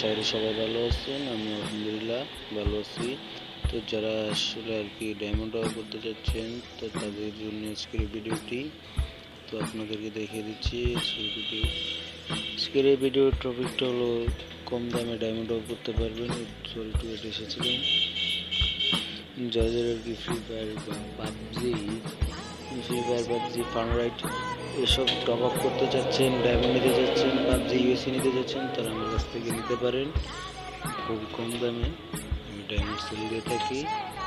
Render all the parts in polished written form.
আশা করি সবাই ভালো আছেন। আমি আলহামদুলিল্লাহ ভালো আছি। তো যারা আসলে আর কি ডায়মন্ড অর্ডার করতে চাচ্ছেন তো তাদের জন্য আজকের ভিডিওটি। তো আপনাদেরকে দেখিয়ে দিচ্ছি আজকের এই ভিডিওর টপিকটা হলো কম দামে ডায়মন্ড অর্ডার করতে পারবেন। সরি টু এটা এসেছিলেন যাদের আর কি ফ্রি ফায়ার বা পাবজি ফানরাইট এসব টপ আপ করতে চাচ্ছেন, ডায়মন্ড নিতে চাচ্ছেন, পাবজি ইউএসএ নিতে চাচ্ছেন, তারা আমার কাছ থেকে নিতে পারেন খুব কম দামে। আমি ডায়মন্ড সেল দিয়ে থাকি।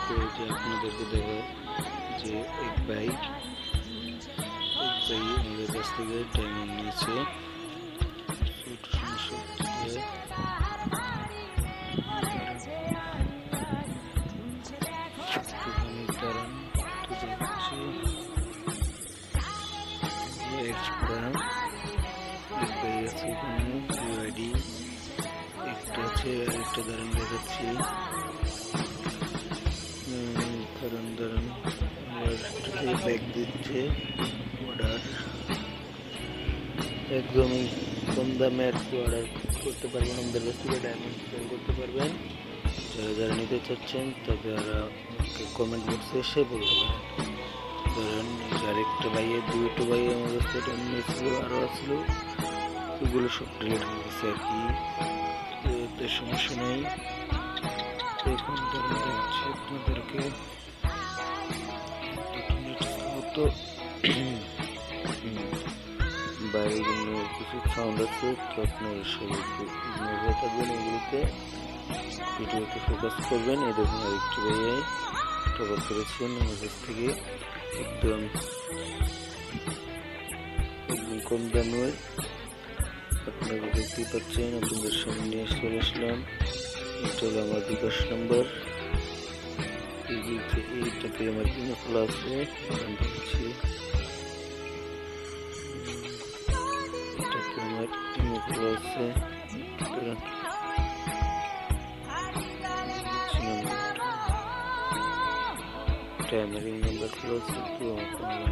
তো যে আপনাদেরকে দেখো যে এক ভাই আমাদের কাছ থেকে ডায়মন্ড নিয়েছে। একটা দাঁড়ান দেখাচ্ছি, দাঁড়ান ব্যাগ দিচ্ছে অর্ডার একদমই কম দামে আর কি অর্ডার করতে পারবেন। আমাদের কাছ থেকে ডায়মন্ড সেল করতে পারবেন। যারা যারা নিতে চাচ্ছেন তারা কমেন্ট বক্সে এসে বলতে পারেন। ধরেন আরেকটা ভাইয়ের দুটো ভাই আমার কাছ থেকে নিয়েছিল, আরও আসলো, ওগুলো সব ডিলিট হয়ে গেছে আর কি। এতে সমস্যা নেই। এখন দেখাচ্ছি আপনাদেরকে তো বাইরের জন্য কিছু সাউন্ড আছে, তো আপনার সবাই হয়ে থাকবেন এগুলোতে, ভিডিওতে ফোকাস করবেন। এই দেখুন আরেকটি ভাইয়াই টপ করেছেন আমার কাছ থেকে একদম কম দামে। আপনারা দেখতেই পাচ্ছেন, আপনাদের সামনে নিয়ে চলে আসলাম। এটা হলো আমার বিকাশ নাম্বার, এইটাতে আমার ইমেল খোলা আছে, দেখছি এটাতে আমার ইমেল খোলা আছে। আমার এই নাম্বার খোলা আছে, তো আপনারা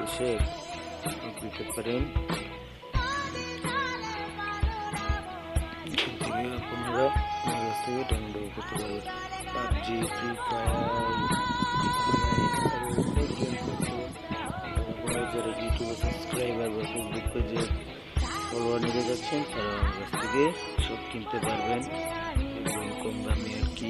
এসে দিতে পারেন। আপনারা আমার কাছ থেকে ডাউনলোড করতে পারবেন। পাবজি, ফ্রি ফায়ার, যারা ইউটিউবে সাবস্ক্রাইবার বা ফেসবুক পেজে ফলোয়ার নিতে যাচ্ছেন তারা আমার কাছ থেকে সব কিনতে পারবেন কম দামে আর কি।